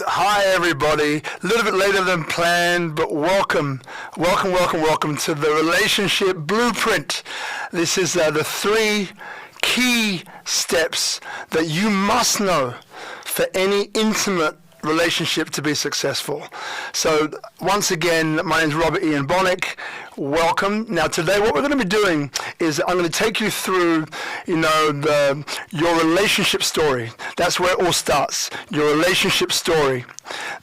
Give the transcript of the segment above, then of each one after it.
Hi everybody, a little bit later than planned, but welcome to the Relationship Blueprint. This is the 3 key steps that you must know for any intimate relationship to be successful. So once again, my name is Robert Ian Bonnick. Welcome. Now today what we're going to be doing is I'm going to take you through, your relationship story. That's where it all starts, your relationship story.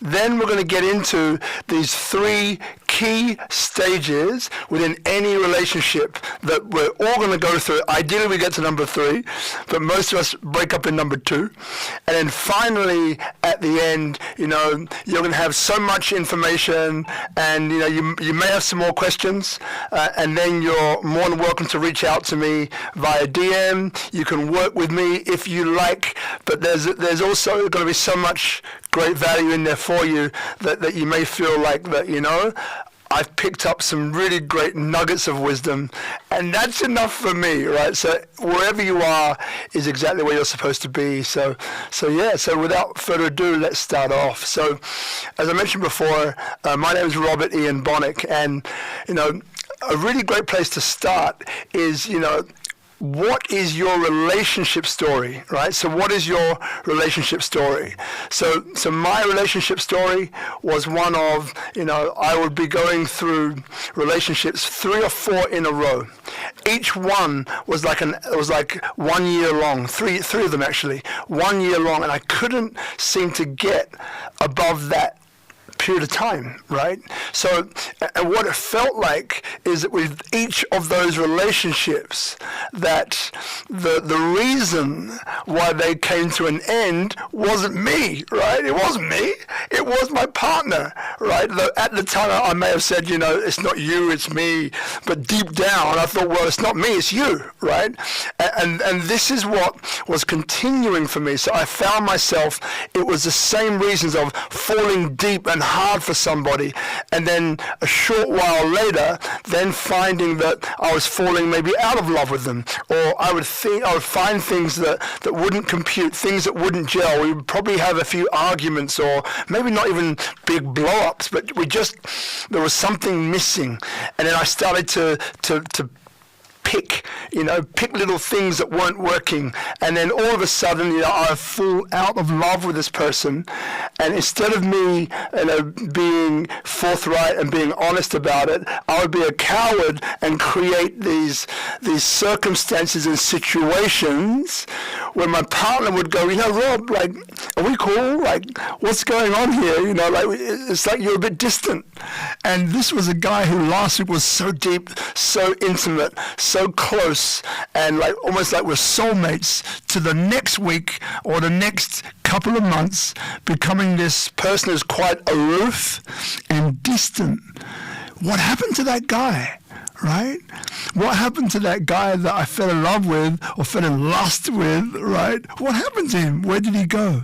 Then we're going to get into these 3 key stages within any relationship that we're all going to go through. Ideally we get to number 3, but most of us break up in number 2. And then finally at the end, you're going to have so much information, and you may have some more questions, and then you're more than welcome to reach out to me via DM. You can work with me if you like, but there's also going to be so much great value in there for you that you may feel like that, I've picked up some really great nuggets of wisdom, and that's enough for me, right? So wherever you are is exactly where you're supposed to be. So without further ado, let's start off. So as I mentioned before, my name is Robert Ian Bonnick, and a really great place to start is, what is your relationship story, right? So what is your relationship story? So my relationship story was one of, I would be going through relationships 3 or 4 in a row. Each one was like 1 year long, three of them actually, 1 year long, and I couldn't seem to get above that period of time, right? So, and what it felt like is that with each of those relationships, that the reason why they came to an end wasn't me, right? It wasn't me. It was my partner, right? Though at the time I may have said, it's not you, it's me. But deep down I thought, well, it's not me, it's you, right? And this is what was continuing for me. So I found myself, it was the same reasons of falling deep and hard for somebody, and then a short while later then finding that I was falling maybe out of love with them, or I would find things that wouldn't compute, things that wouldn't gel. We would probably have a few arguments, or maybe not even big blow-ups, but there was something missing. And then I started to pick little things that weren't working, and then all of a sudden, I fall out of love with this person, and instead of me, being forthright and being honest about it, I would be a coward and create these circumstances and situations where my partner would go, Rob, are we cool? What's going on here? It's like you're a bit distant. And this was a guy who last week was so deep, so intimate, so close, and almost like we're soulmates, to the next week or the next couple of months becoming this person who's quite aloof and distant. What happened to that guy? Right? What happened to that guy that I fell in love with or fell in lust with, right? What happened to him? Where did he go?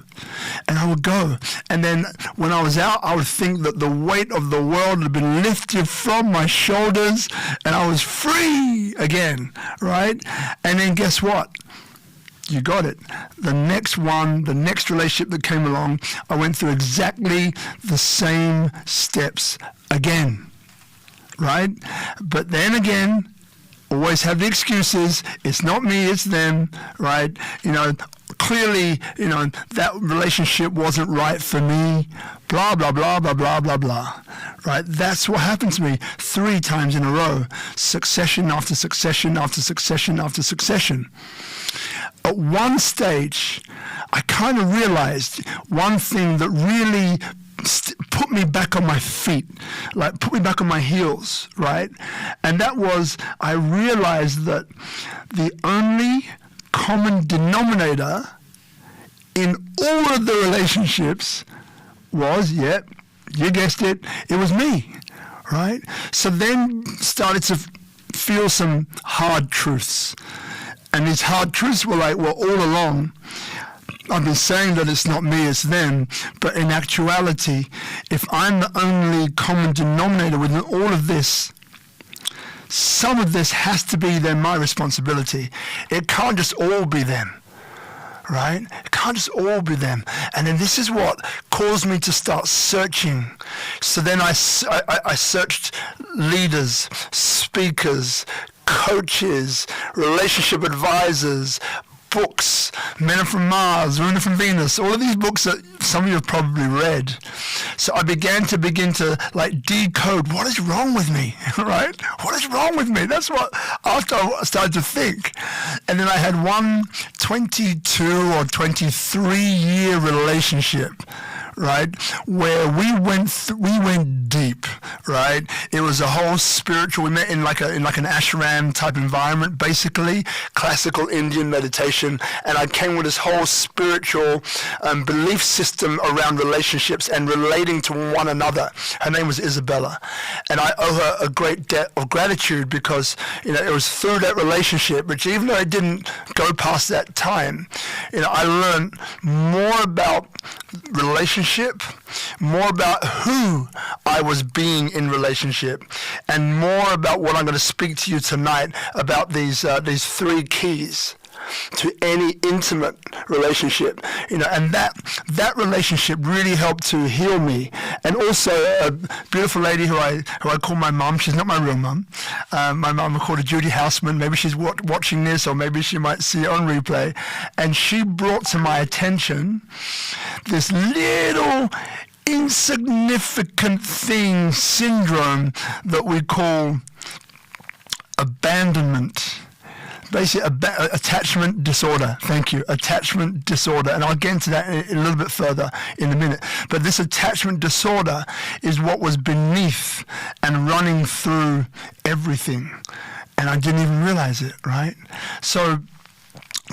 And I would go. And then when I was out, I would think that the weight of the world had been lifted from my shoulders and I was free again, right? And then guess what? You got it. The next relationship that came along, I went through exactly the same steps again. Right? But then again, always have the excuses. It's not me, it's them, right? Clearly, that relationship wasn't right for me, blah, blah, blah, blah, blah, blah, blah, right? That's what happened to me 3 times in a row, succession after succession after succession after succession. At one stage, I kind of realized one thing that really put me back on my feet, put me back on my heels, right? And that was, I realized that the only common denominator in all of the relationships was, you guessed it, it was me, right? So then started to feel some hard truths. And these hard truths were all along, I've been saying that it's not me, it's them, but in actuality, if I'm the only common denominator within all of this, some of this has to be then my responsibility. It can't just all be them, right? It can't just all be them. And then this is what caused me to start searching. So then I searched leaders, speakers, coaches, relationship advisors, books, Men Are From Mars, Women Are From Venus, all of these books that some of you have probably read. So I began to like decode what is wrong with me, right? What is wrong with me? That's what, after I started to think. And then I had one 22 or 23 year relationship, right, where we went deep, right? It was a whole spiritual. We met in like an ashram type environment, basically classical Indian meditation, and I came with this whole spiritual belief system around relationships and relating to one another. Her name was Isabella, and I owe her a great debt of gratitude because it was through that relationship, which even though I didn't go past that time, I learned more about relationship, more about who I was being in relationship, and more about what I'm going to speak to you tonight about these three keys to any intimate relationship, and that relationship really helped to heal me. And also a beautiful lady who I call my mom. She's not my real mom. My mom, I called her Judy Houseman. Maybe she's watching this, or maybe she might see it on replay. And she brought to my attention this little insignificant syndrome that we call abandonment. Basically, attachment disorder. Thank you. Attachment disorder. And I'll get into that a little bit further in a minute. But this attachment disorder is what was beneath and running through everything. And I didn't even realize it, right? So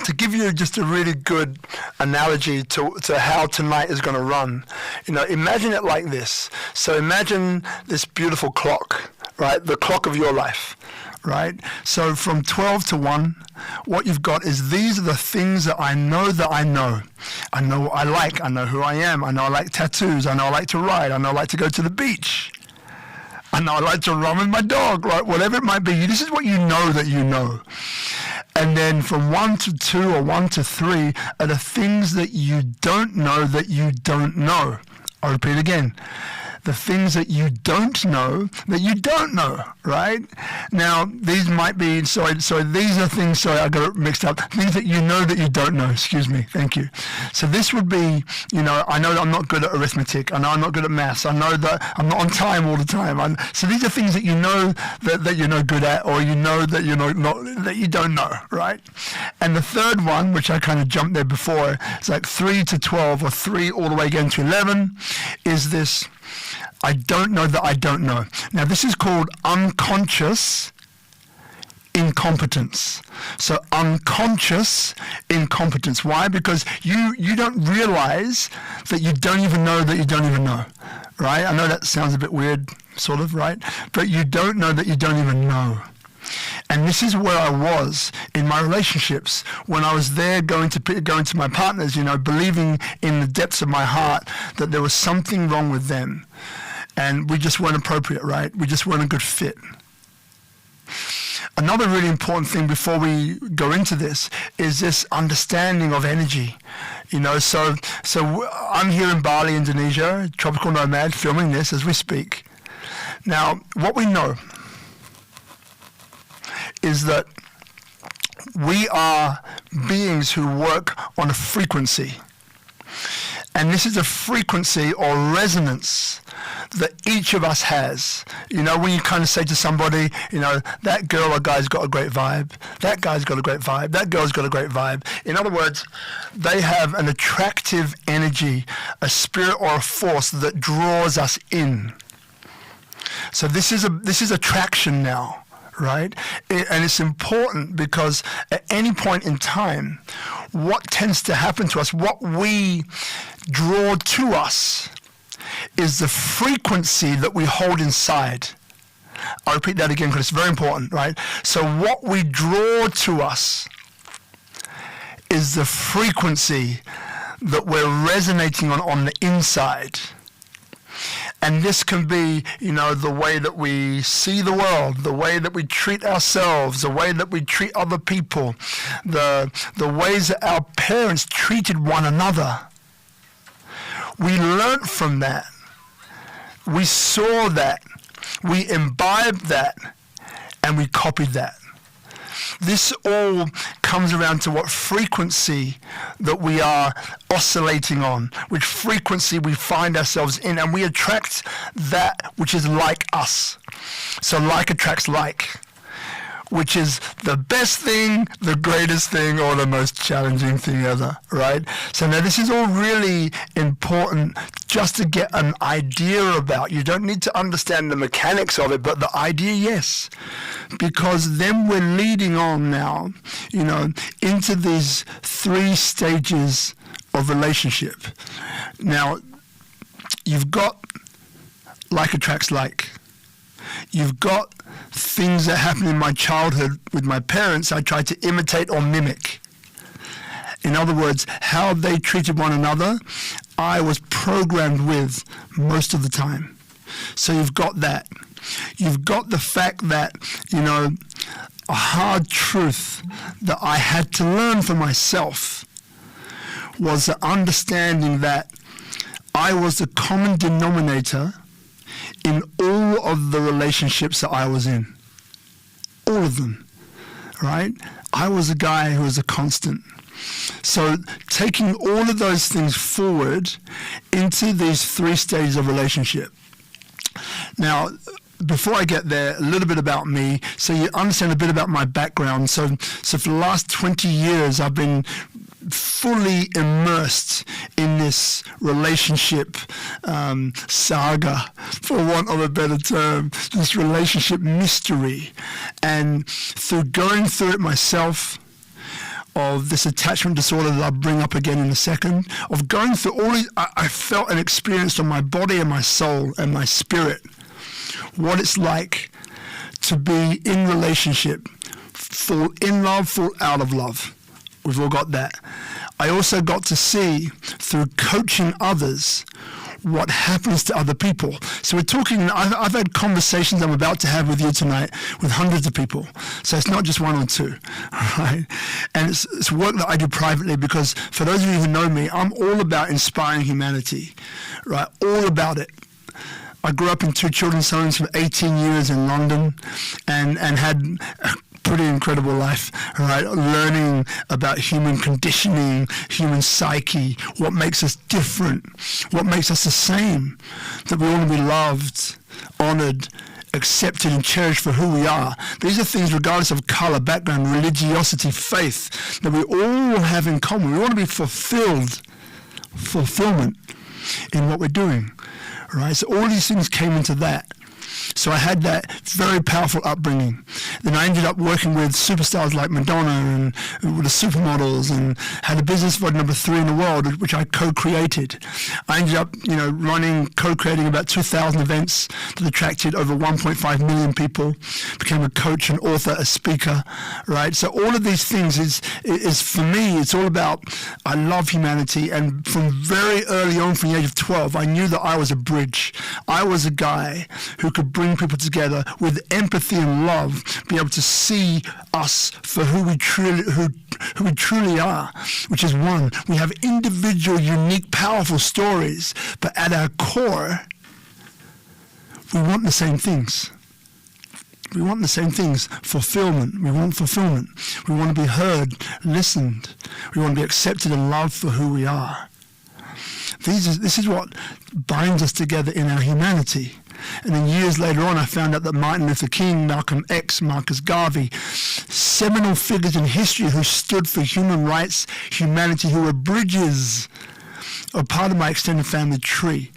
to give you just a really good analogy to how tonight is going to run, imagine it like this. So imagine this beautiful clock, right? The clock of your life. Right? So from 12 to 1, what you've got is these are the things that I know that I know. I know what I like. I know who I am. I know I like tattoos. I know I like to ride. I know I like to go to the beach. I know I like to run with my dog, right? Whatever it might be. This is what you know that you know. And then from 1 to 2 or 1 to 3 are the things that you don't know that you don't know. I'll repeat again. The things that you don't know, right? Now, these might be, these are things, I got it mixed up, things that you know that you don't know, excuse me, thank you. So this would be, I know that I'm not good at arithmetic, I know I'm not good at maths, I know that I'm not on time all the time. So these are things that you know that you're no good at, or you know that that you don't know, right? And the third one, which I kind of jumped there before, it's like 3 to 12, or 3 all the way again to 11, is this, I don't know that I don't know. Now, this is called unconscious incompetence. So unconscious incompetence. Why? Because you don't realize that you don't even know that you don't even know, right? I know that sounds a bit weird, sort of, right? But you don't know that you don't even know. And this is where I was in my relationships when I was there going to my partners, believing in the depths of my heart that there was something wrong with them. And we just weren't appropriate, right? We just weren't a good fit. Another really important thing before we go into this is this understanding of energy. So I'm here in Bali, Indonesia, tropical nomad, filming this as we speak. Now, what we know is that we are beings who work on a frequency. And this is a frequency or resonance that each of us has. When you kind of say to somebody, that girl or guy's got a great vibe, that guy's got a great vibe, that girl's got a great vibe. In other words, they have an attractive energy, a spirit or a force that draws us in. So this is attraction now. Right? And it's important because at any point in time, what tends to happen to us, what we draw to us, is the frequency that we hold inside. I'll repeat that again because it's very important, right? So what we draw to us is the frequency that we're resonating on the inside. And this can be, the way that we see the world, the way that we treat ourselves, the way that we treat other people, the ways that our parents treated one another. We learned from that. We saw that. We imbibed that. And we copied that. This all comes around to what frequency that we are oscillating on, which frequency we find ourselves in, and we attract that which is like us. So like attracts like, which is the best thing, the greatest thing, or the most challenging thing ever, right? So now this is all really important just to get an idea about. You don't need to understand the mechanics of it, but the idea, yes. Because then we're leading on now, into these 3 stages of relationship. Now, you've got like attracts like. You've got things that happened in my childhood with my parents I tried to imitate or mimic. In other words, how they treated one another, I was programmed with most of the time. So you've got that. You've got the fact that, a hard truth that I had to learn for myself was the understanding that I was the common denominator in all of the relationships that I was in. All of them, right? I was a guy who was a constant. So taking all of those things forward into these 3 stages of relationship. Now, before I get there, a little bit about me, so you understand a bit about my background. So for the last 20 years, I've been fully immersed in this relationship saga, for want of a better term, this relationship mystery. And through going through it myself, of this attachment disorder that I'll bring up again in a second, of going through all these, I felt and experienced on my body and my soul and my spirit what it's like to be in relationship, fall in love, fall out of love. We've all got that. I also got to see, through coaching others, what happens to other people. So we're talking, I've had conversations I'm about to have with you tonight with hundreds of people. So it's not just 1 or 2, right? And it's work that I do privately, because for those of you who know me, I'm all about inspiring humanity, right? All about it. I grew up in 2 children's homes for 18 years in London and had a pretty incredible life, right? Learning about human conditioning, human psyche, what makes us different, what makes us the same, that we want to be loved, honored, accepted and cherished for who we are. These are things regardless of color, background, religiosity, faith, that we all have in common. We want to be fulfillment in what we're doing. Right, so all these things came into that. So I had that very powerful upbringing. Then I ended up working with superstars like Madonna and with the supermodels, and had a business for number 3 in the world, which I co-created. I ended up, co-creating about 2,000 events that attracted over 1.5 million people. Became a coach, an author, a speaker, right? So all of these things is for me, it's all about, I love humanity, and from very early on, from the age of 12, I knew that I was a bridge. I was a guy who could bring people together with empathy and love, be able to see us for who we truly are, which is one. We have individual, unique, powerful stories, but at our core, we want the same things. We want the same things. Fulfillment. We want fulfillment. We want to be heard, listened. We want to be accepted and loved for who we are. This is what binds us together in our humanity. And then years later on, I found out that Martin Luther King, Malcolm X, Marcus Garvey, seminal figures in history who stood for human rights, humanity, who were bridges, are part of my extended family tree.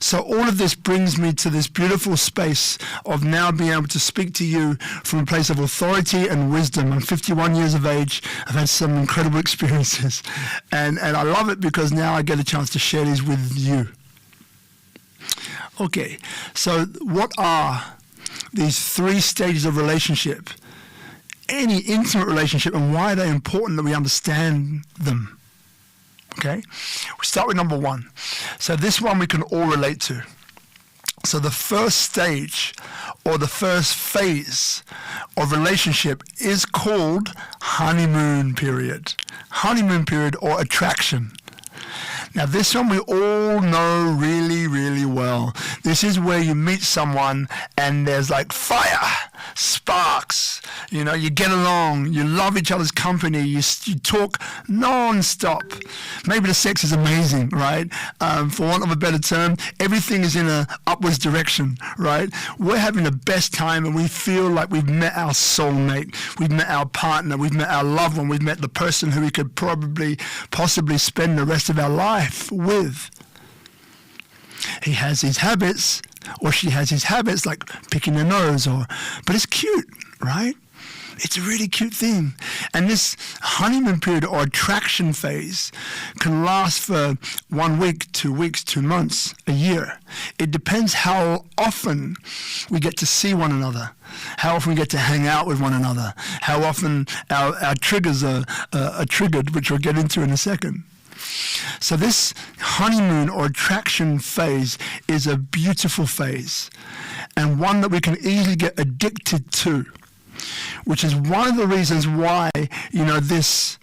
So all of this brings me to this beautiful space of now being able to speak to you from a place of authority and wisdom. I'm 51 years of age. I've had some incredible experiences. And I love it because now I get a chance to share these with you. Okay, so what are these 3 stages of relationship? Any intimate relationship, and why are they important that we understand them? Okay, we start with number 1. So this one we can all relate to. So the first stage or the first phase of relationship is called honeymoon period. Honeymoon period or attraction. Now this one we all know really, really well. This is where you meet someone and there's like fire, sparks, you know, you get along, you love each other's company, you talk non-stop. Maybe the sex is amazing, right? For want of a better term, everything is in a upwards direction, right? We're having the best time and we feel like we've met our soulmate, we've met our partner, we've met our loved one, we've met the person who we could possibly spend the rest of our life with. He has his habits, or she has his habits, like picking their nose, but it's cute, right? It's a really cute thing. And this honeymoon period or attraction phase can last for 1 week, 2 weeks, 2 months, a year. It depends how often we get to see one another, how often we get to hang out with one another, how often our triggers are triggered, which we'll get into in a second. So this honeymoon or attraction phase is a beautiful phase and one that we can easily get addicted to, which is one of the reasons why, you know, this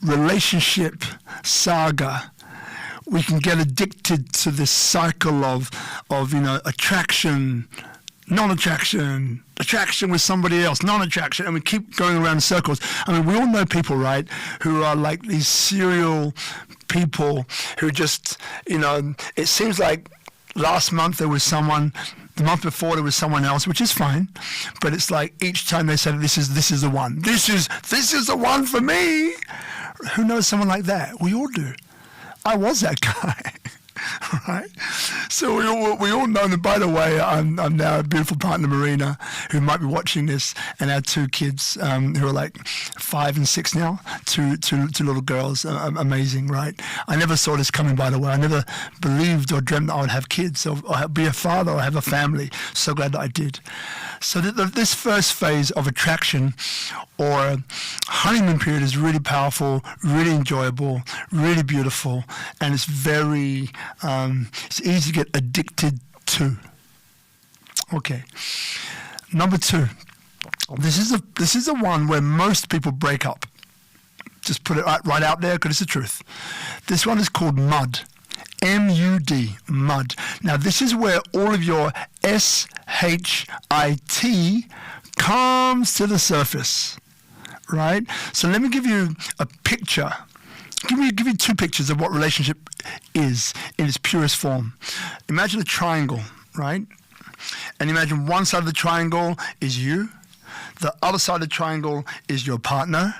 relationship saga, we can get addicted to this cycle of you know, attraction, non-attraction, attraction with somebody else, non-attraction, and we keep going around in circles. I mean, we all know people, right, who are like these serial people who just, you know, it seems like last month there was someone, the month before there was someone else, which is fine, but it's like each time they say this is the one, this is the one for me. Who knows someone like that? We all do. I was that guy. Right, so we all know that. By the way, I'm now a beautiful partner, Marina, who might be watching this, and our 2 kids who are like 5 and 6 now, two little girls, amazing, right? I never saw this coming, by the way. I never believed or dreamt that I would have kids or be a father or have a family. So glad that I did. So this first phase of attraction or honeymoon period is really powerful, really enjoyable, really beautiful, and it's very it's easy to get addicted to. Okay. Number 2. This is the one where most people break up. Just put it right out there because it's the truth. This one is called MUD. M-U-D, MUD. Now this is where all of your S-H-I-T comes to the surface, right? So let me give you a picture. Give you 2 pictures of what relationship is in its purest form. Imagine a triangle, right? And imagine one side of the triangle is you, the other side of the triangle is your partner,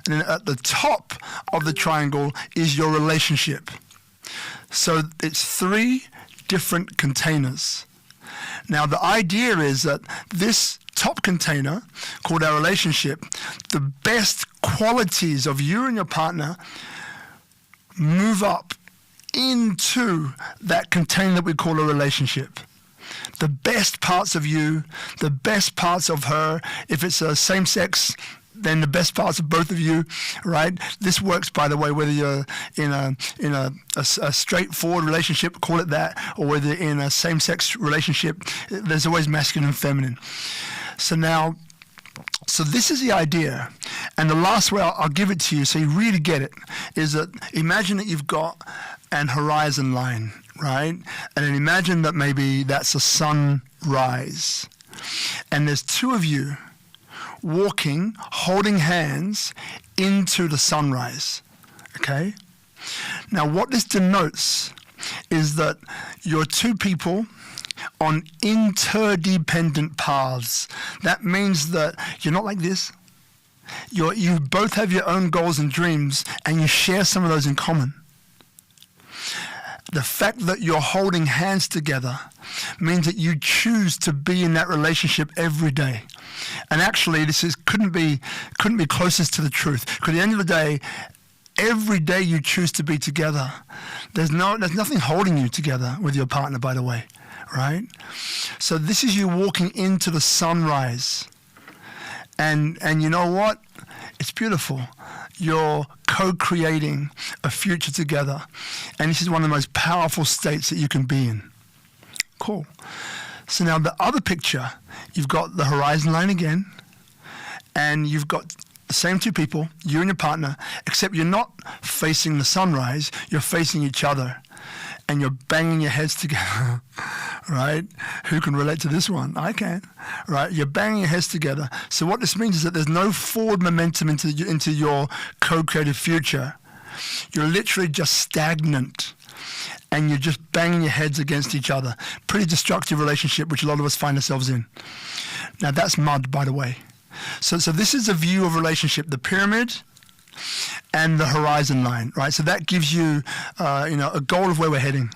and then at the top of the triangle is your relationship. So it's 3 different containers. Now the idea is that this top container, called our relationship, the best qualities of you and your partner move up into that container that we call a relationship. The best parts of you, the best parts of her, if it's a same-sex, then the best parts of both of you, right? This works, by the way, whether you're in a straightforward relationship, call it that, or whether you're in a same-sex relationship, there's always masculine and feminine. So this is the idea. And the last way I'll give it to you so you really get it is that imagine that you've got an horizon line, right? And then imagine that maybe that's a sunrise. And there's 2 of you walking, holding hands into the sunrise, okay? Now what this denotes is that you're 2 people on interdependent paths. That means that you're not like this. You both have your own goals and dreams, and you share some of those in common. The fact that you're holding hands together means that you choose to be in that relationship every day. And actually, couldn't be closest to the truth. Because at the end of the day, every day you choose to be together. There's nothing holding you together with your partner, by the way, right? So this is you walking into the sunrise. And you know what? It's beautiful. you're co-creating a future together. And this is one of the most powerful states that you can be in. Cool. So now the other picture, you've got the horizon line again, and you've got the same two people, you and your partner, except you're not facing the sunrise, you're facing each other. And you're banging your heads together, right? Who can relate to this one? I can, right? You're banging your heads together. So what this means is that there's no forward momentum into your co-creative future. You're literally just stagnant, and you're just banging your heads against each other. Pretty destructive relationship, which a lot of us find ourselves in. Now that's mud, by the way. So this is a view of relationship, the pyramid and the horizon line, right? So that gives you, a goal of where we're heading,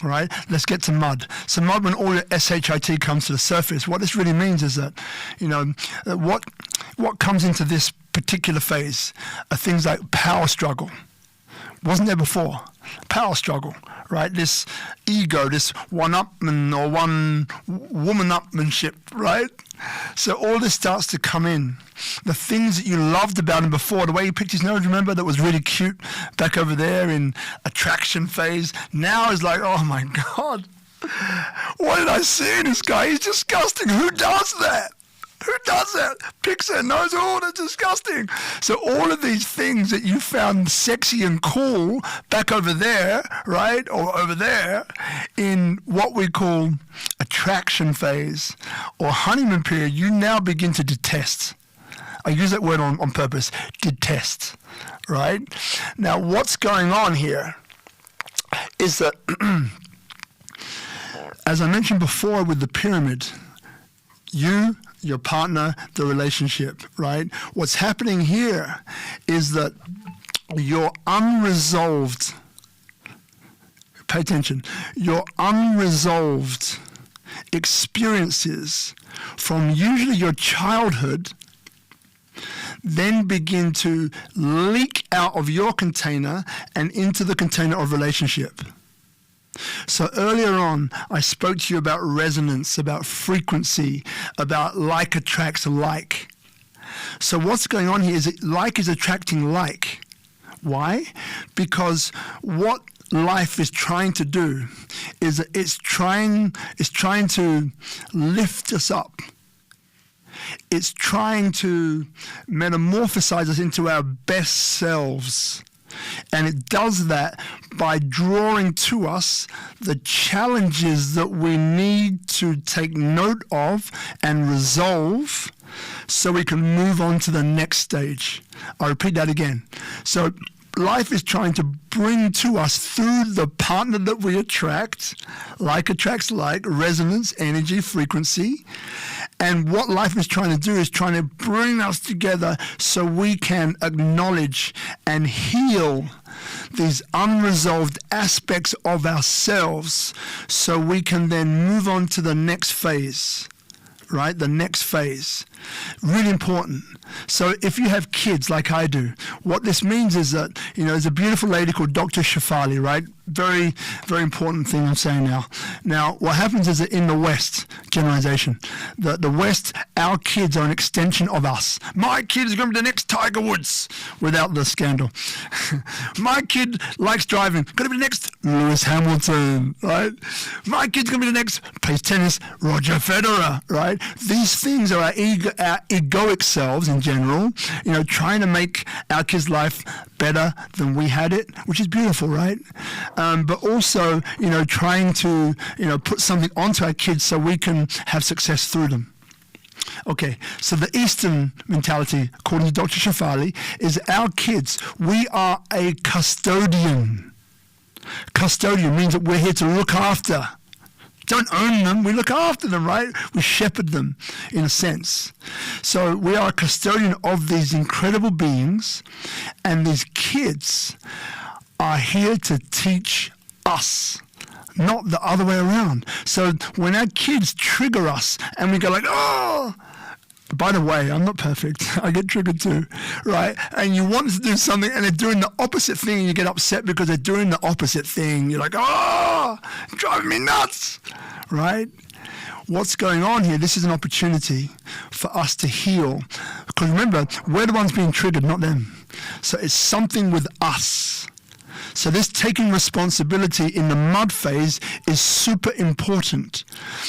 right? Let's get to mud. So mud, when all your SHIT comes to the surface, what this really means is that, what comes into this particular phase are things like power struggle. Wasn't there before? Power struggle, right? This ego, this one-upman or one-woman-upmanship, right? So all this starts to come in. The things that you loved about him before, the way he picked his nose, remember, that was really cute back over there in attraction phase, now is like, oh my God, what did I see in this guy? He's disgusting. Who does that? Who does that? Picks their nose, oh, that's disgusting. So all of these things that you found sexy and cool back over there, right, or over there, in what we call attraction phase or honeymoon period, you now begin to detest. I use that word on purpose, detest, right? Now, what's going on here is that, as I mentioned before with the pyramid, you, your partner, the relationship, right? What's happening here is that your unresolved, pay attention, your unresolved experiences from usually your childhood then begin to leak out of your container and into the container of relationship. So earlier on, I spoke to you about resonance, about frequency, about like attracts like. So what's going on here is that like is attracting like. Why? Because what life is trying to do is that it's trying to lift us up. It's trying to metamorphosize us into our best selves. And it does that by drawing to us the challenges that we need to take note of and resolve so we can move on to the next stage. I'll repeat that again. So life is trying to bring to us through the partner that we attract, like attracts like, resonance, energy, frequency. And what life is trying to do is trying to bring us together so we can acknowledge and heal these unresolved aspects of ourselves so we can then move on to the next phase, right? The next phase. Really important. So if you have kids like I do, what this means is that, there's a beautiful lady called Dr. Shafali, right? Very, very important thing I'm saying now. Now, what happens is that in the West, generalization, the West, our kids are an extension of us. My kid is going to be the next Tiger Woods, without the scandal. My kid likes driving, going to be the next Lewis Hamilton, right? My kid's going to be the next, plays tennis, Roger Federer, right? These things are our egoic selves in general, trying to make our kids' life better than we had it, which is beautiful, right? But also, trying to, put something onto our kids so we can have success through them. Okay, so the Eastern mentality, according to Dr. Shafali, is our kids, we are a custodian. Custodian means that we're here to look after. Don't own them, we look after them, right? We shepherd them, in a sense. So we are a custodian of these incredible beings, and these kids are here to teach us, not the other way around. So when our kids trigger us, and we go like, oh, by the way, I'm not perfect. I get triggered too, right? And you want to do something and they're doing the opposite thing and you get upset because they're doing the opposite thing. You're like, oh, driving me nuts, right? What's going on here? This is an opportunity for us to heal. Because remember, we're the ones being triggered, not them. So it's something with us. So this taking responsibility in the mud phase is super important,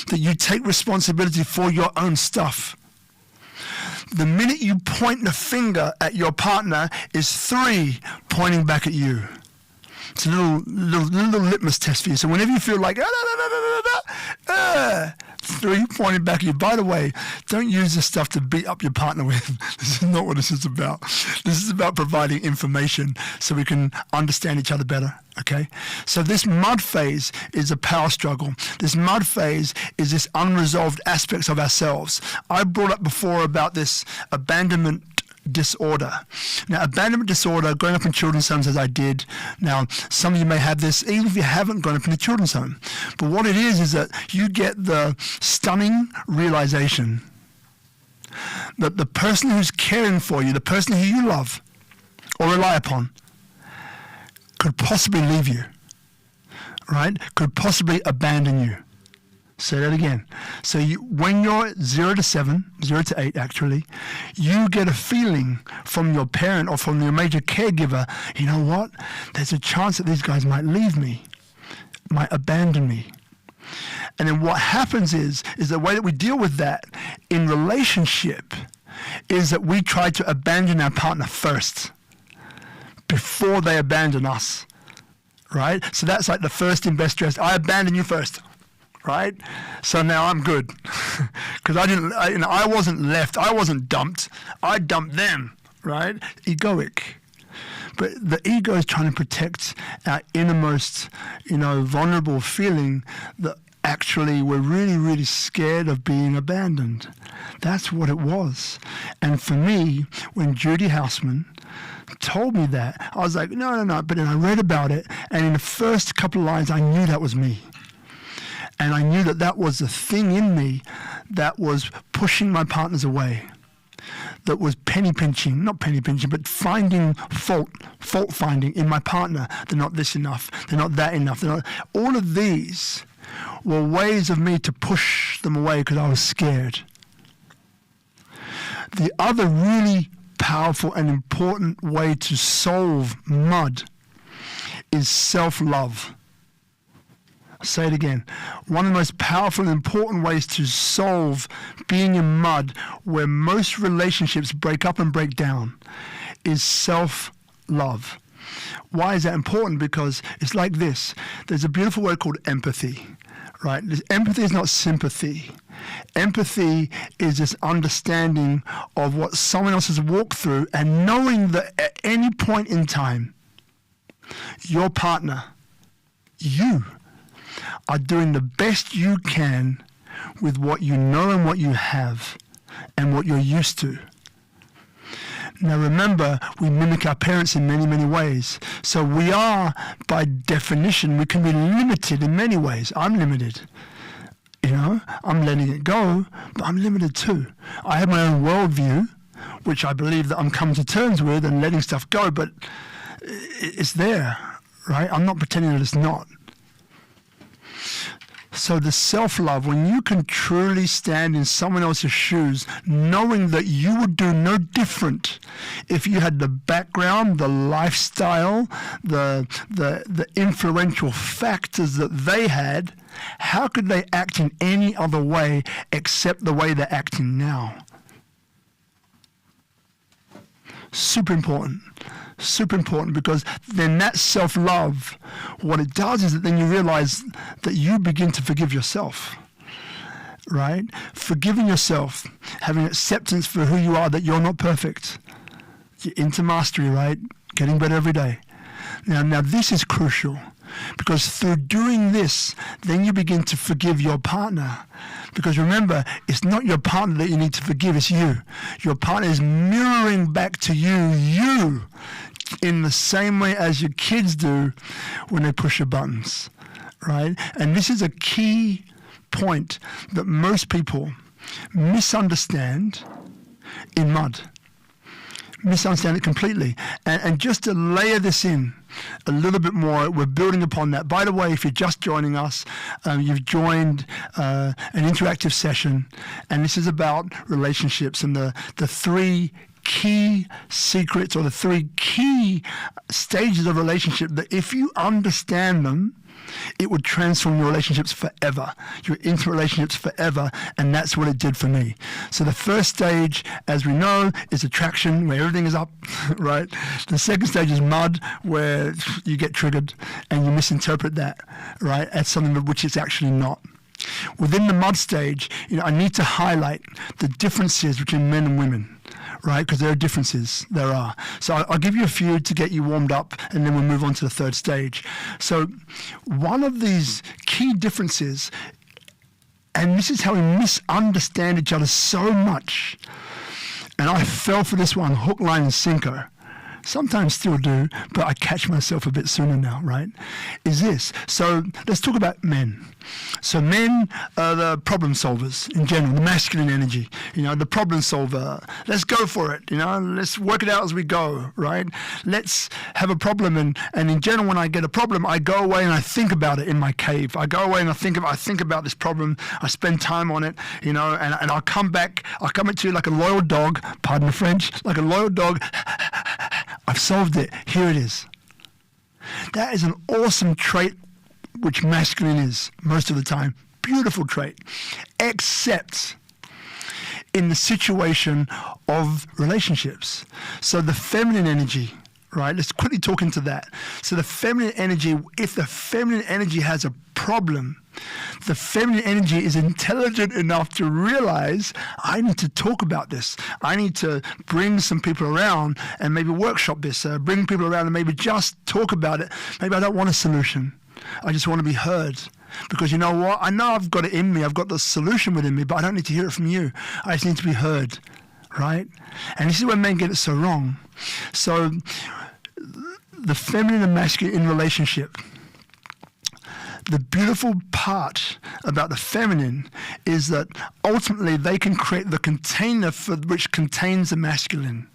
that you take responsibility for your own stuff. The minute you point the finger at your partner is 3 pointing back at you. It's a little litmus test for you. So whenever you feel like 3 pointing back at you. By the way, don't use this stuff to beat up your partner with. This is not what this is about. This is about providing information so we can understand each other better. Okay? So this mud phase is a power struggle. This mud phase is this unresolved aspects of ourselves. I brought up before about this abandonment disorder. Now, abandonment disorder, growing up in children's homes as I did. Now, some of you may have this, even if you haven't grown up in a children's home. But what it is that you get the stunning realization that the person who's caring for you, the person who you love or rely upon, could possibly leave you, right? Could possibly abandon you. Say that again. So when you're 0 to 7, 0 to 8 actually, you get a feeling from your parent or from your major caregiver, you know what? There's a chance that these guys might leave me, might abandon me. And then what happens is the way that we deal with that in relationship is that we try to abandon our partner first before they abandon us, right? So that's like the first and best dressed. I abandon you first. Right? So now I'm good. Because I wasn't left. I wasn't dumped. I dumped them. Right? Egoic. But the ego is trying to protect our innermost, vulnerable feeling that actually we're really, really scared of being abandoned. That's what it was. And for me, when Judy Houseman told me that, I was like, no. But then I read about it, and in the first couple of lines, I knew that was me. And I knew that was the thing in me that was pushing my partners away, that was not penny pinching, but finding fault finding in my partner. They're not this enough, they're not that enough. All of these were ways of me to push them away because I was scared. The other really powerful and important way to solve mud is self-love. Say it again. One of the most powerful and important ways to solve being in mud, where most relationships break up and break down, is self-love. Why is that important? Because it's like this. There's a beautiful word called empathy, right? Empathy is not sympathy. Empathy is this understanding of what someone else has walked through and knowing that at any point in time, your partner, you, are doing the best you can with what you know and what you have and what you're used to. Now remember, we mimic our parents in many, many ways. So we are, by definition, we can be limited in many ways. I'm limited. I'm letting it go, but I'm limited too. I have my own worldview, which I believe that I'm coming to terms with and letting stuff go, but it's there, right? I'm not pretending that it's not. So the self-love, when you can truly stand in someone else's shoes, knowing that you would do no different if you had the background, the lifestyle, the influential factors that they had, how could they act in any other way except the way they're acting now? Super important. Super important, because then that self-love, what it does is that then you realize that you begin to forgive yourself, right? Forgiving yourself, having acceptance for who you are, that you're not perfect. You're into mastery, right? Getting better every day. Now this is crucial, because through doing this, then you begin to forgive your partner. Because remember, it's not your partner that you need to forgive, it's you. Your partner is mirroring back to you, in the same way as your kids do when they push your buttons, right? And this is a key point that most people misunderstand in mud. Misunderstand it completely. And just to layer this in a little bit more, we're building upon that. By the way, if you're just joining us, you've joined an interactive session, and this is about relationships and the 3 key secrets or the 3 key stages of relationship that if you understand them, it would transform your relationships forever, your intimate relationships forever, and that's what it did for me. So the first stage, as we know, is attraction, where everything is up, right? The second stage is mud, where you get triggered and you misinterpret that, right, as something which it's actually not. Within the mud stage, I need to highlight the differences between men and women, right? Because there are differences. There are. So I'll give you a few to get you warmed up, and then we'll move on to the third stage. So one of these key differences, and this is how we misunderstand each other so much, and I fell for this one, hook, line, and sinker. Sometimes still do, but I catch myself a bit sooner now, right? Is this. So let's talk about men. So men are the problem solvers in general, the masculine energy, the problem solver. Let's go for it, let's work it out as we go, right? Let's have a problem. And in general, when I get a problem, I go away and I think about it in my cave. I go away and I think about this problem. I spend time on it, and I'll come back to you like a loyal dog, pardon the French, like a loyal dog. I've solved it. Here it is. That is an awesome trait, which masculine is most of the time. Beautiful trait. Except in the situation of relationships. So the feminine energy, right? Let's quickly talk into that. So the feminine energy, if the feminine energy has a problem, the feminine energy is intelligent enough to realize, I need to talk about this. I need to bring some people around and maybe workshop this, bring people around and maybe just talk about it. Maybe I don't want a solution. I just want to be heard. Because you know what? I know I've got it in me. I've got the solution within me, but I don't need to hear it from you. I just need to be heard, right? And this is where men get it so wrong. So the feminine and masculine in relationship, the beautiful part about the feminine is that ultimately they can create the container for which contains the masculine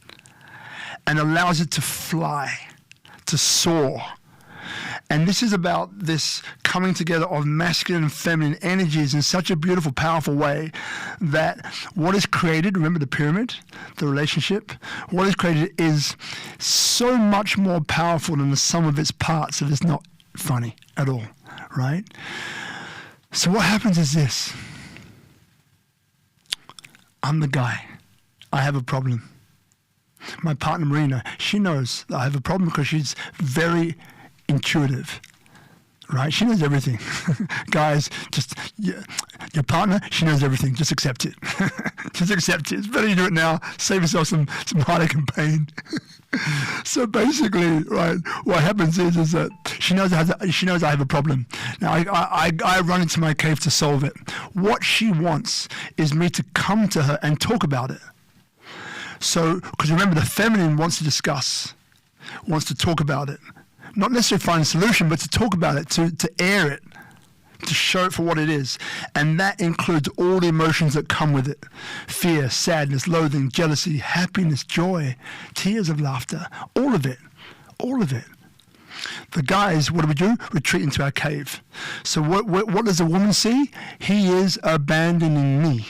and allows it to fly, to soar. And this is about this coming together of masculine and feminine energies in such a beautiful, powerful way that what is created, remember the pyramid, the relationship, what is created is so much more powerful than the sum of its parts that it's not funny at all, right? So what happens is this. I'm the guy. I have a problem. My partner, Marina, she knows that I have a problem because she's very intuitive, right? She knows everything. Guys, just your partner, she knows everything. Just accept it. Just accept it. It's better you do it now. Save yourself some heartache and pain. So basically, right, what happens is that she knows I have a problem. Now I run into my cave to solve it. What she wants is me to come to her and talk about it. So, because remember, the feminine wants to discuss, wants to talk about it. Not necessarily find a solution, but to talk about it, to air it, to show it for what it is. And that includes all the emotions that come with it. Fear, sadness, loathing, jealousy, happiness, joy, tears of laughter, all of it, all of it. The guys, what do? Retreat into our cave. So what does a woman see? He is abandoning me.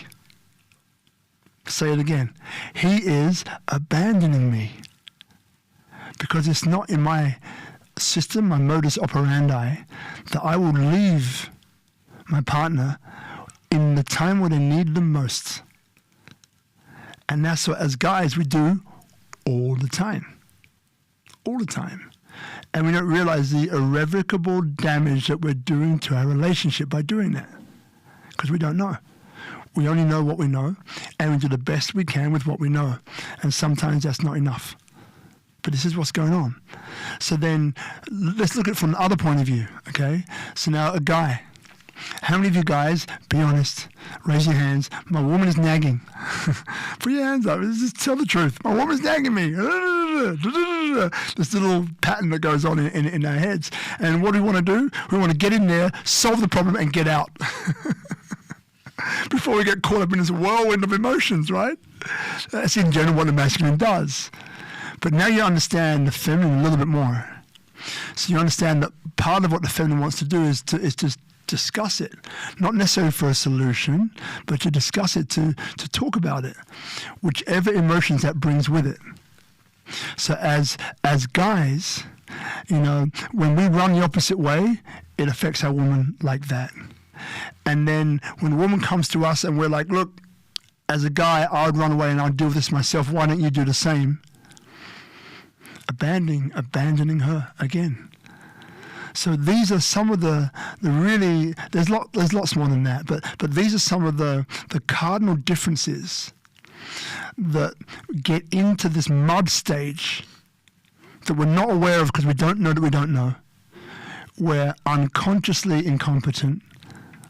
Say it again. He is abandoning me. Because it's not in my system, my modus operandi, that I will leave my partner in the time when they need them most. And that's what, as guys, we do all the time. All the time. And we don't realize the irrevocable damage that we're doing to our relationship by doing that. Because we don't know. We only know what we know, and we do the best we can with what we know. And sometimes that's not enough. But this is what's going on. So then, let's look at it from the other point of view, okay? So now, a guy. How many of you guys, be honest, raise your hands, my woman is nagging. Put your hands up, just tell the truth. My woman's nagging me. This little pattern that goes on in our heads. And what do we want to do? We want to get in there, solve the problem, and get out. Before we get caught up in this whirlwind of emotions, right? That's in general what the masculine does. But now you understand the feminine a little bit more. So you understand that part of what the feminine wants to do is just discuss it. Not necessarily for a solution, but to discuss it, to talk about it, whichever emotions that brings with it. So as guys, when we run the opposite way, it affects our woman like that. And then when a woman comes to us and we're like, look, as a guy, I would run away and I'd deal with this myself. Why don't you do the same? Abandoning her again. So these are some of the really, there's lots more than that, but these are some of the cardinal differences that get into this mud stage that we're not aware of because we don't know that we don't know. We're unconsciously incompetent,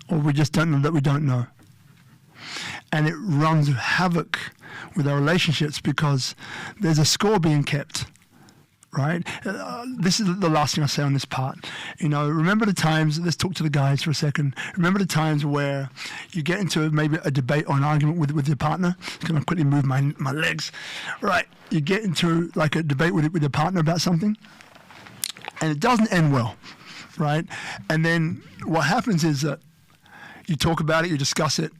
or we just don't know that we don't know. And it runs havoc with our relationships because there's a score being kept, right? This is the last thing I say on this part. Remember the times, let's talk to the guys for a second. Remember the times where you get into maybe a debate or an argument with your partner. Can I quickly move my legs? Right, you get into like a debate with your partner about something, and it doesn't end well, right? And then what happens is that you talk about it, you discuss it,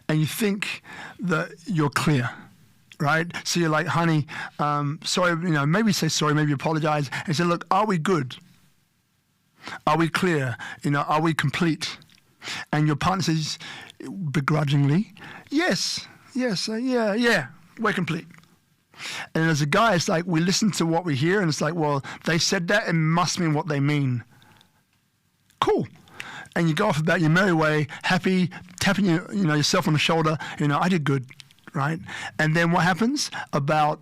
and you think that you're clear, right? So you're like, honey, sorry, maybe say sorry, maybe apologize, and say, look, are we good? Are we clear? Are we complete? And your partner says, begrudgingly, yes, yeah, we're complete. And as a guy, it's like we listen to what we hear, and it's like, well, they said that, it must mean what they mean. Cool. And you go off about your merry way, happy, tapping yourself on the shoulder. I did good, right? And then what happens? About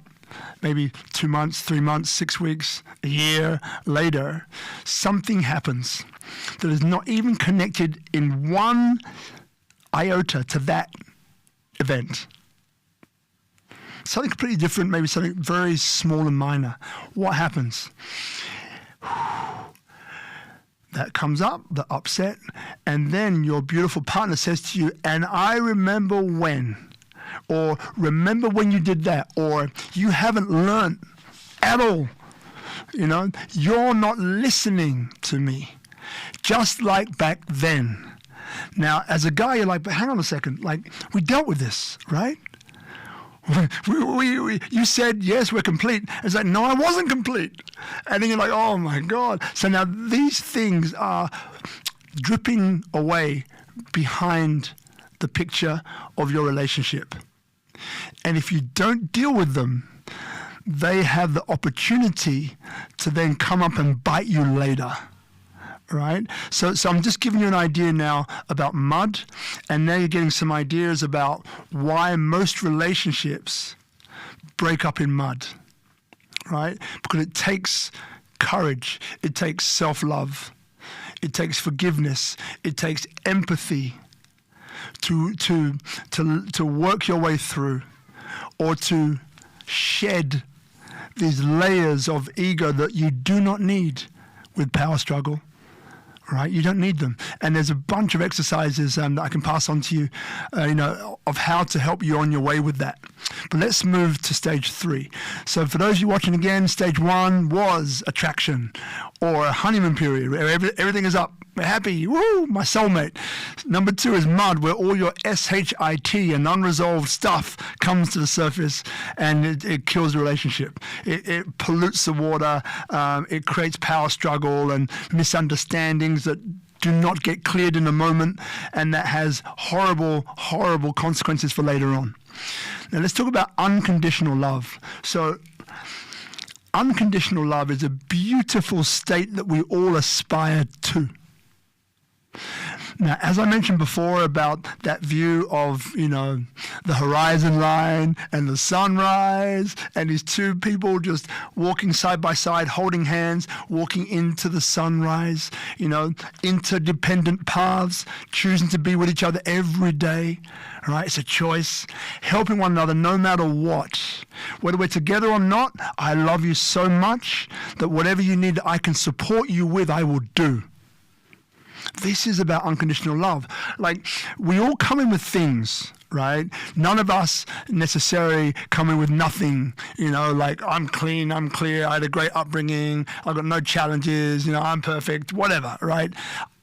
maybe 2 months, 3 months, 6 weeks, a year later, something happens that is not even connected in one iota to that event. Something completely different, maybe something very small and minor. What happens? That comes up, the upset, and then your beautiful partner says to you, and I remember when, or remember when you did that, or you haven't learned at all. You're not listening to me, just like back then. Now, as a guy, you're like, but hang on a second, like, we dealt with this, right? You said, yes, we're complete. It's like, no, I wasn't complete. And then you're like, oh my God. So now these things are dripping away behind the picture of your relationship. And if you don't deal with them, they have the opportunity to then come up and bite you later. Right? So I'm just giving you an idea now about mud, and now you're getting some ideas about why most relationships break up in mud, right? Because it takes courage, it takes self-love, it takes forgiveness, it takes empathy to work your way through, or to shed these layers of ego that you do not need with power struggle. Right, you don't need them, and there's a bunch of exercises that I can pass on to you, of how to help you on your way with that. But let's move to stage 3. So for those of you watching again, stage 1 was attraction, or a honeymoon period where everything is up. We're happy, woo, my soulmate. Number 2 is mud, where all your SHIT and unresolved stuff comes to the surface, and it kills the relationship. It pollutes the water, it creates power struggle and misunderstandings that do not get cleared in a moment, and that has horrible, horrible consequences for later on. Now let's talk about unconditional love. So unconditional love is a beautiful state that we all aspire to. Now, as I mentioned before about that view of, the horizon line and the sunrise and these two people just walking side by side, holding hands, walking into the sunrise, interdependent paths, choosing to be with each other every day, right? It's a choice, helping one another no matter what. Whether we're together or not, I love you so much that whatever you need I can support you with, I will do. This is about unconditional love. Like, we all come in with things, right? None of us necessarily come in with nothing, like, I'm clean, I'm clear, I had a great upbringing, I've got no challenges, I'm perfect, whatever, right?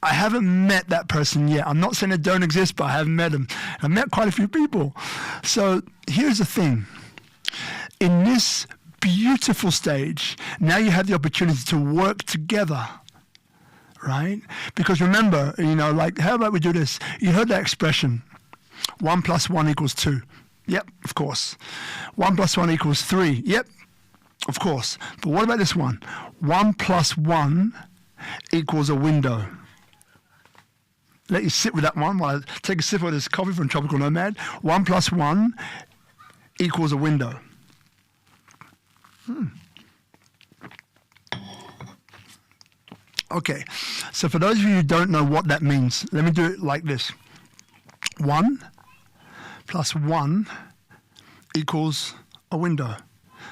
I haven't met that person yet. I'm not saying they don't exist, but I haven't met them. I've met quite a few people. So here's the thing. In this beautiful stage, now you have the opportunity to work together, right? Because remember, like, how about we do this? You heard that expression, 1 + 1 = 2. Yep, of course. 1 + 1 = 3. Yep, of course. But what about this one? 1 + 1 = a window. Let you sit with that one while I take a sip of this coffee from Tropical Nomad. 1 + 1 = a window. Okay, so for those of you who don't know what that means, let me do it like this. 1 + 1 = a window.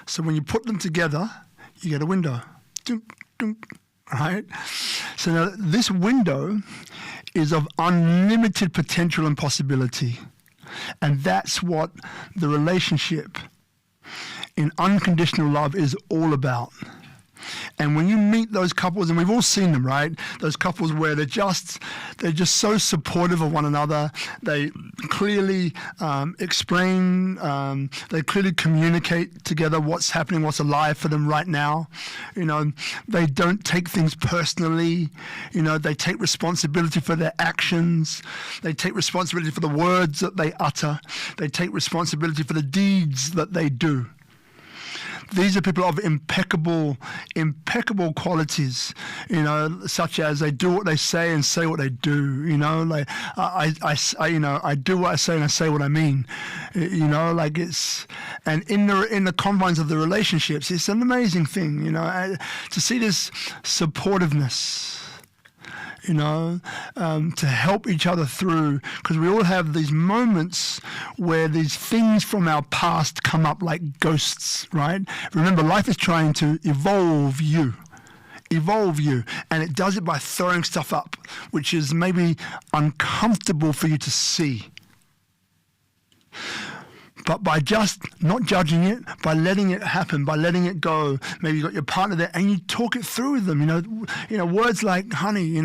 So when you put them together, you get a window. Dunk, dunk, right? So now this window is of unlimited potential and possibility. And that's what the relationship in unconditional love is all about. And when you meet those couples, and we've all seen them, right? Those couples where they're just so supportive of one another. They clearly explain, they clearly communicate together what's happening, what's alive for them right now. They don't take things personally. They take responsibility for their actions. They take responsibility for the words that they utter. They take responsibility for the deeds that they do. These are people of impeccable qualities, such as they do what they say and say what they do. Like I do what I say and I say what I mean. Like and in the confines of the relationships, it's an amazing thing. To see this supportiveness. To help each other through, because we all have these moments where these things from our past come up like ghosts, right? Remember, life is trying to evolve you, and it does it by throwing stuff up, which is maybe uncomfortable for you to see. But by just not judging it, by letting it happen, by letting it go, maybe you got your partner there and you talk it through with them. Words like, honey,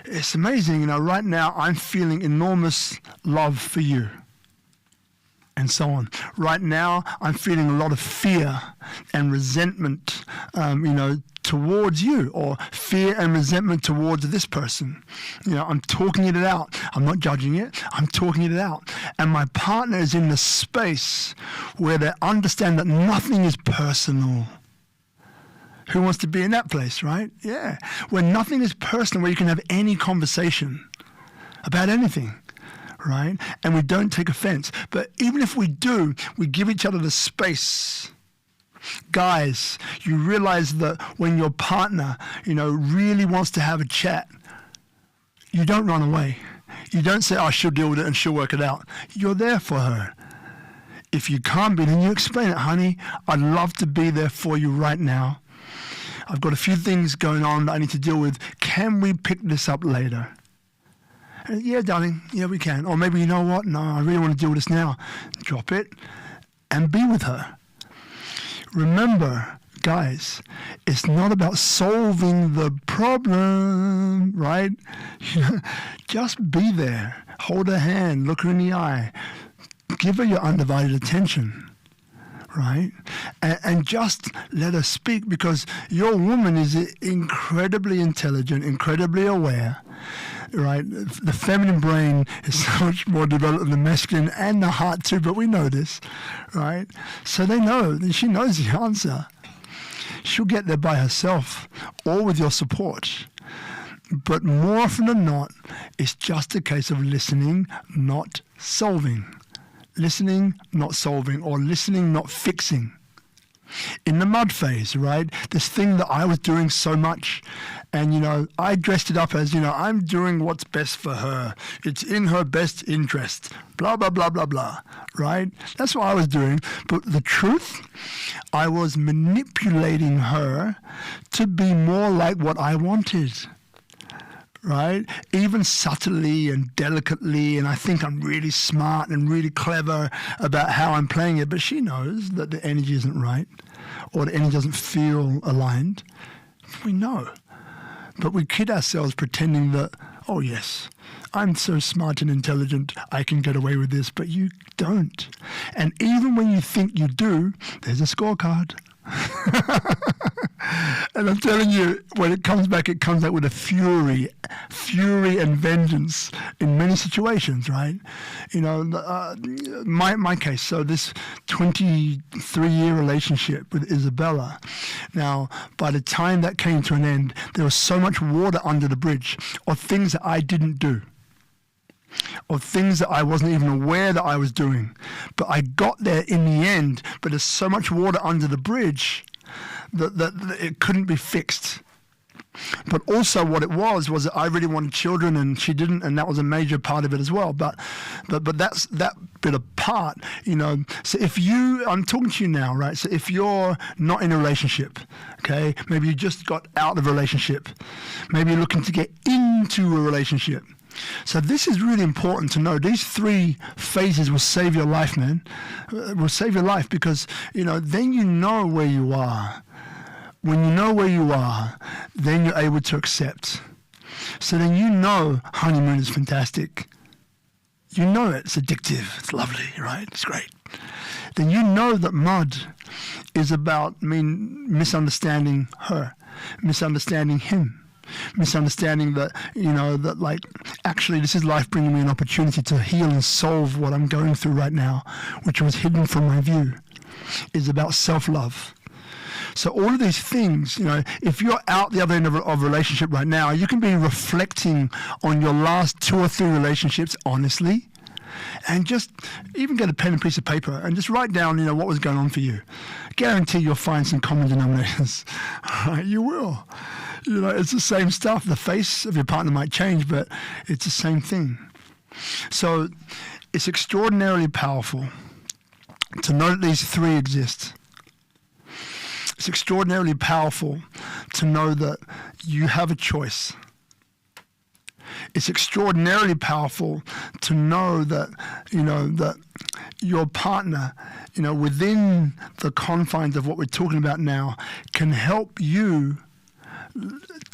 it's amazing. Right now I'm feeling enormous love for you. And so on. Right now, I'm feeling a lot of fear and resentment, towards you, or fear and resentment towards this person. I'm talking it out. I'm not judging it. I'm talking it out. And my partner is in the space where they understand that nothing is personal. Who wants to be in that place, right? Yeah. Where nothing is personal, where you can have any conversation about anything. Right? And we don't take offense. But even if we do, we give each other the space. Guys, you realize that when your partner, really wants to have a chat, you don't run away. You don't say, oh, she'll deal with it and she'll work it out. You're there for her. If you can't be, then you explain it, honey. I'd love to be there for you right now. I've got a few things going on that I need to deal with. Can we pick this up later? Yeah, darling. Yeah, we can. Or maybe, you know what? No, I really want to deal with this now. Drop it and be with her. Remember, guys, it's not about solving the problem, right? Just be there. Hold her hand. Look her in the eye. Give her your undivided attention. Right? And just let her speak, because your woman is incredibly intelligent, incredibly aware. Right? The feminine brain is so much more developed than the masculine, and the heart too, but we know this, right? So they know, she knows the answer. She'll get there by herself, or with your support. But more often than not, it's just a case of listening, not solving. Listening, not solving, or listening, not fixing. In the mud phase, right? This thing that I was doing so much, and I dressed it up as, I'm doing what's best for her. It's in her best interest. Blah, blah, blah, blah, blah. Right? That's what I was doing. But the truth, I was manipulating her to be more like what I wanted. Right? Even subtly and delicately, and I think I'm really smart and really clever about how I'm playing it, but she knows that the energy isn't right, or the energy doesn't feel aligned. We know. But we kid ourselves pretending that, oh yes, I'm so smart and intelligent, I can get away with this, but you don't. And even when you think you do, there's a scorecard. And I'm telling you, when it comes back with a fury and vengeance in many situations, right? You know, my case, so this 23-year relationship with Isabella, now, by the time that came to an end, there was so much water under the bridge of things that I didn't do, of things that I wasn't even aware that I was doing. But I got there in the end, but there's so much water under the bridge that it couldn't be fixed. But also what it was that I really wanted children and she didn't, and that was a major part of it as well. But that's that bit apart, you know. So I'm talking to you now, right? So if you're not in a relationship, okay, maybe you just got out of a relationship, maybe you're looking to get into a relationship. So this is really important to know. These 3 phases will save your life, man. Will save your life because, you know, then you know where you are. When you know where you are, then you're able to accept. So then you know honeymoon is fantastic. You know it's addictive. It's lovely, right? It's great. Then you know that mud is about misunderstanding her, misunderstanding him. Misunderstanding that, you know, that like, actually this is life bringing me an opportunity to heal and solve what I'm going through right now, which was hidden from my view, is about self-love. So all of these things, you know, if you're out the other end of a relationship right now, you can be reflecting on your last 2 or 3 relationships honestly, and just even get a pen and piece of paper and just write down, you know, what was going on for you. Guarantee you'll find some common denominators. You will. You know, it's the same stuff. The face of your partner might change, but it's the same thing. So it's extraordinarily powerful to know that these 3 exist. It's extraordinarily powerful to know that you have a choice. It's extraordinarily powerful to know that, you know, that your partner, you know, within the confines of what we're talking about now, can help you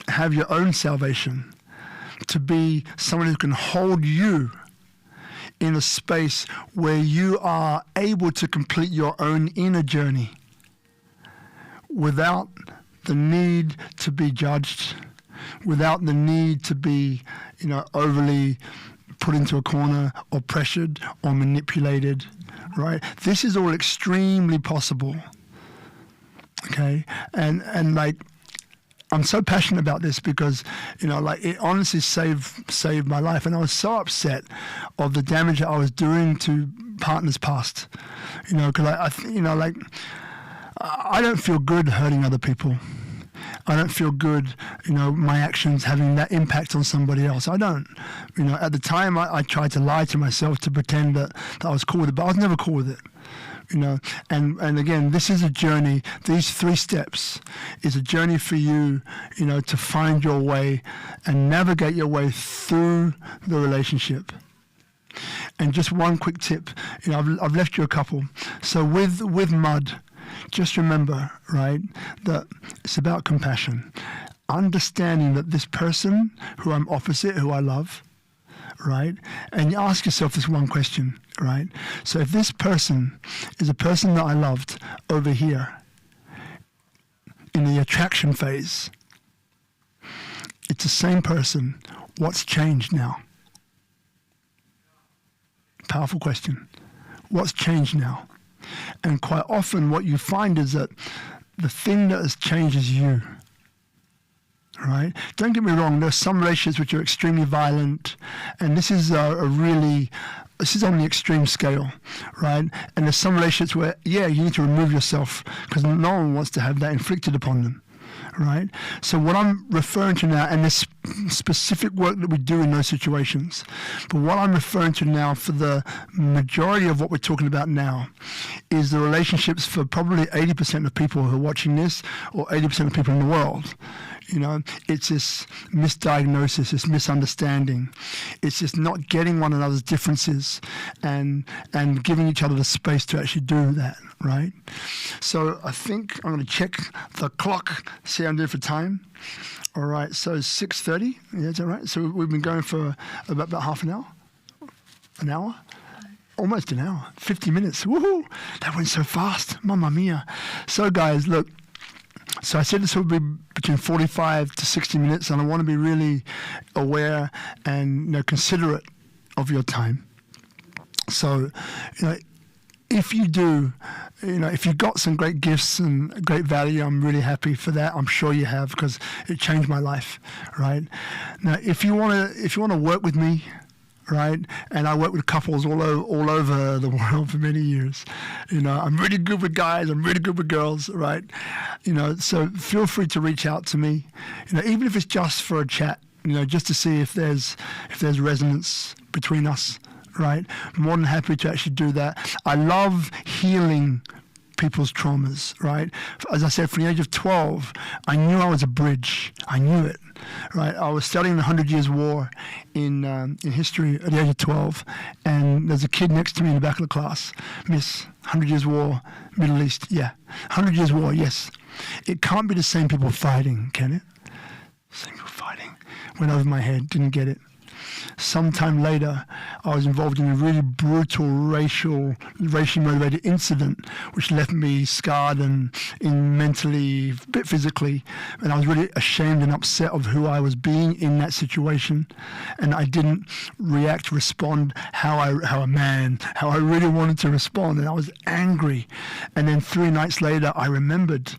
have your own salvation, to be someone who can hold you in a space where you are able to complete your own inner journey without the need to be judged, without the need to be, you know, overly put into a corner or pressured or manipulated, right? This is all extremely possible, okay? And like, I'm so passionate about this because, you know, like, it honestly saved my life. And I was so upset of the damage that I was doing to partners past, you know, because I don't feel good hurting other people. I don't feel good, you know, my actions having that impact on somebody else. I don't. You know, at the time I tried to lie to myself to pretend that I was cool with it, but I was never cool with it. You know, and again, this is a journey. These 3 steps is a journey for you, you know, to find your way and navigate your way through the relationship. And just one quick tip, you know, I've left you a couple. So with mud, just remember, right, that it's about compassion. Understanding that this person who I'm opposite, who I love, right? And you ask yourself this one question, right? So if this person is a person that I loved over here in the attraction phase, it's the same person. What's changed now? Powerful question. What's changed now? And quite often what you find is that the thing that has changed is you. Right? Don't get me wrong, there's some relationships which are extremely violent, and this is this is on the extreme scale, right? And there's some relationships where, yeah, you need to remove yourself because no one wants to have that inflicted upon them, right? So what I'm referring to now, and specific work that we do in those situations. But what I'm referring to now, for the majority of what we're talking about now, is the relationships for probably 80% of people who are watching this, or 80% of people in the world. You know, it's this misdiagnosis, this misunderstanding. It's just not getting one another's differences and giving each other the space to actually do that, right? So I think I'm going to check the clock, see how I'm doing for time. All right, so 6:30, yeah, is that right? So we've been going for about half an hour? An hour? Almost an hour, 50 minutes. Woohoo! That went so fast, mamma mia. So guys, look, so I said this will be between 45 to 60 minutes, and I want to be really aware and considerate of your time. So, if you do, if you got some great gifts and great value, I'm really happy for that. I'm sure you have, because it changed my life, right? Now, if you want to work with me, right? And I work with couples all over the world for many years. I'm really good with guys. I'm really good with girls, right? So feel free to reach out to me. Even if it's just for a chat. Just to see if there's resonance between us, right? More than happy to actually do that. I love healing people's traumas, right? As I said, from the age of 12, I knew I was a bridge. I knew it, right? I was studying the 100 Years' War in history at the age of 12, and there's a kid next to me in the back of the class. Miss, 100 Years' War, Middle East, yeah. 100 Years' War, yes. It can't be the same people fighting, can it? Same people fighting. Went over my head, didn't get it. Sometime later, I was involved in a really brutal racially motivated incident, which left me scarred and mentally, a bit physically, and I was really ashamed and upset of who I was being in that situation, and I didn't respond how I really wanted to respond, and I was angry. And then 3 nights later, I remembered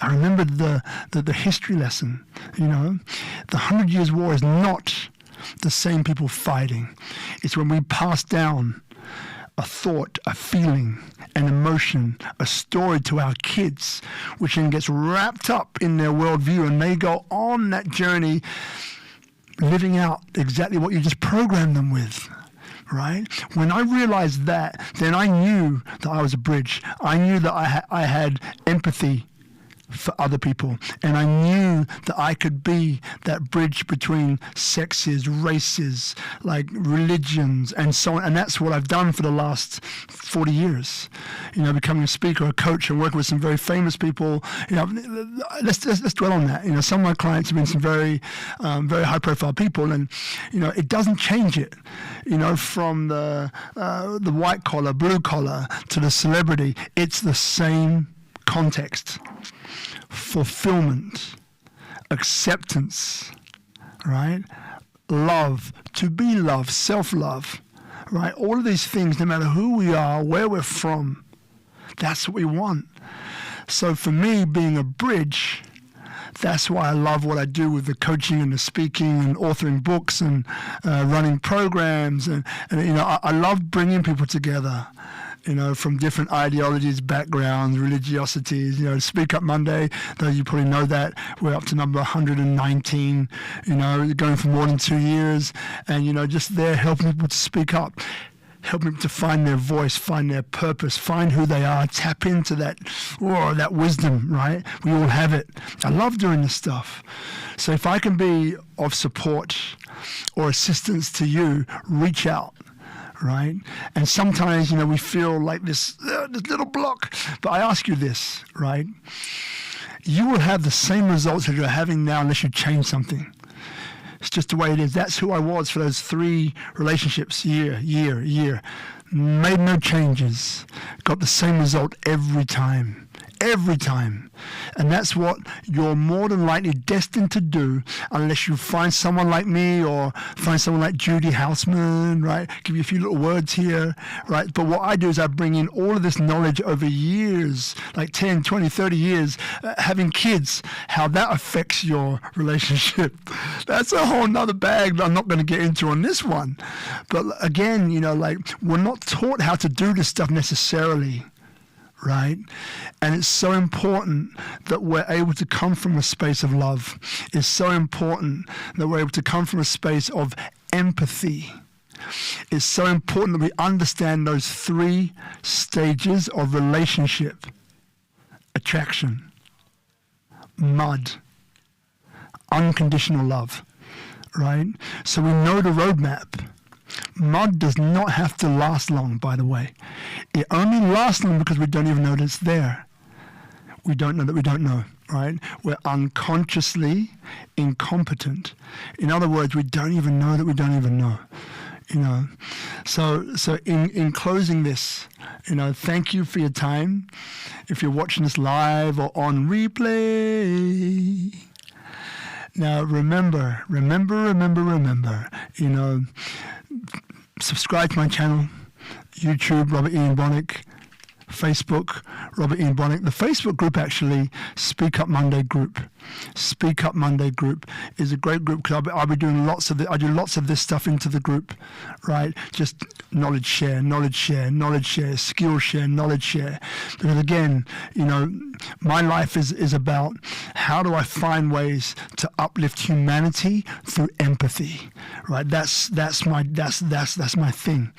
the history lesson. The 100 Years' War is not the same people fighting. It's when we pass down a thought, a feeling, an emotion, a story to our kids, which then gets wrapped up in their worldview, and they go on that journey living out exactly what you just programmed them with. Right? When I realized that, then I knew that I was a bridge. I knew that I had empathy for other people, and I knew that I could be that bridge between sexes, races, like religions, and so on. And that's what I've done for the last 40 years. Becoming a speaker, a coach, and working with some very famous people. Let's dwell on that. Some of my clients have been some very high-profile people, and it doesn't change it. From the white collar, blue collar, to the celebrity, it's the same context. Fulfillment, acceptance, right? Love, to be loved, self-love, right? All of these things, no matter who we are, where we're from, that's what we want. So for me, being a bridge, that's why I love what I do with the coaching and the speaking and authoring books and running programs. And I love bringing people together. From different ideologies, backgrounds, religiosities. SpeakuP Monday, though you probably know that, we're up to number 119, going for more than 2 years. And, just there helping people to speak up, helping people to find their voice, find their purpose, find who they are, tap into that wisdom, right? We all have it. I love doing this stuff. So if I can be of support or assistance to you, reach out. Right? And sometimes, we feel like this little block. But I ask you this, right? You will have the same results that you're having now unless you change something. It's just the way it is. That's who I was for those 3 relationships, year. Made no changes. Got the same result every time. And that's what you're more than likely destined to do unless you find someone like me or find someone like Judy Houseman, right? Give you a few little words here, right? But what I do is I bring in all of this knowledge over years, like 10, 20, 30 years, having kids, how that affects your relationship. That's a whole nother bag that I'm not going to get into on this one. But again, we're not taught how to do this stuff necessarily. right? And it's so important that we're able to come from a space of love. It's so important that we're able to come from a space of empathy. It's so important that we understand those 3 stages of relationship: attraction, mud, unconditional love, right? So we know the roadmap. Mud does not have to last long, by the way. It only lasts long because we don't even know that it's there. We don't know that we don't know, right? We're unconsciously incompetent. In other words, we don't even know that we don't even know. So in closing this, thank you for your time. If you're watching this live or on replay, now remember, subscribe to my channel, YouTube, Robert Ian Bonnick, Facebook, Robert Ian Bonnick. The Facebook group, actually, SpeakuP Monday group. SpeakuP Monday group is a great group because I'll be doing I do lots of this stuff into the group, right? Just knowledge share, skill share, knowledge share. Because again, my life is about how do I find ways to uplift humanity through empathy, right? That's my thing.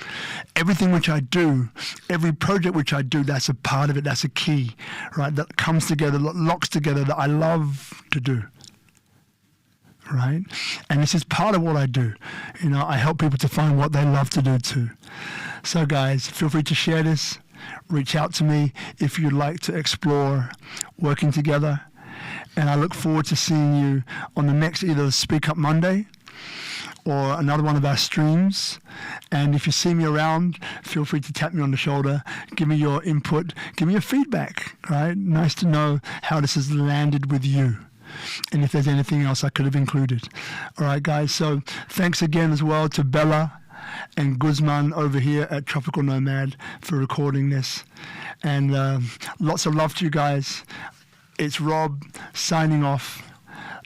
Everything which I do, every project which I do, that's a part of it. That's a key, right? That comes together, that locks together, that I love to do, right? And this is part of what I do. I help people to find what they love to do too. So guys, feel free to share this. Reach out to me if you'd like to explore working together. And I look forward to seeing you on the next either SpeakuP Monday or another one of our streams. And if you see me around, feel free to tap me on the shoulder, give me your input, give me your feedback, right? Nice to know how this has landed with you, and if there's anything else I could have included. All right, guys, so thanks again as well to Bella and Guzman over here at Tropical Nomad for recording this. And lots of love to you guys. It's Rob signing off.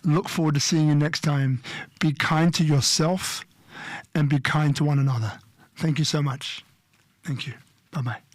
Look forward to seeing you next time. Be kind to yourself and be kind to one another. Thank you so much. Thank you. Bye-bye.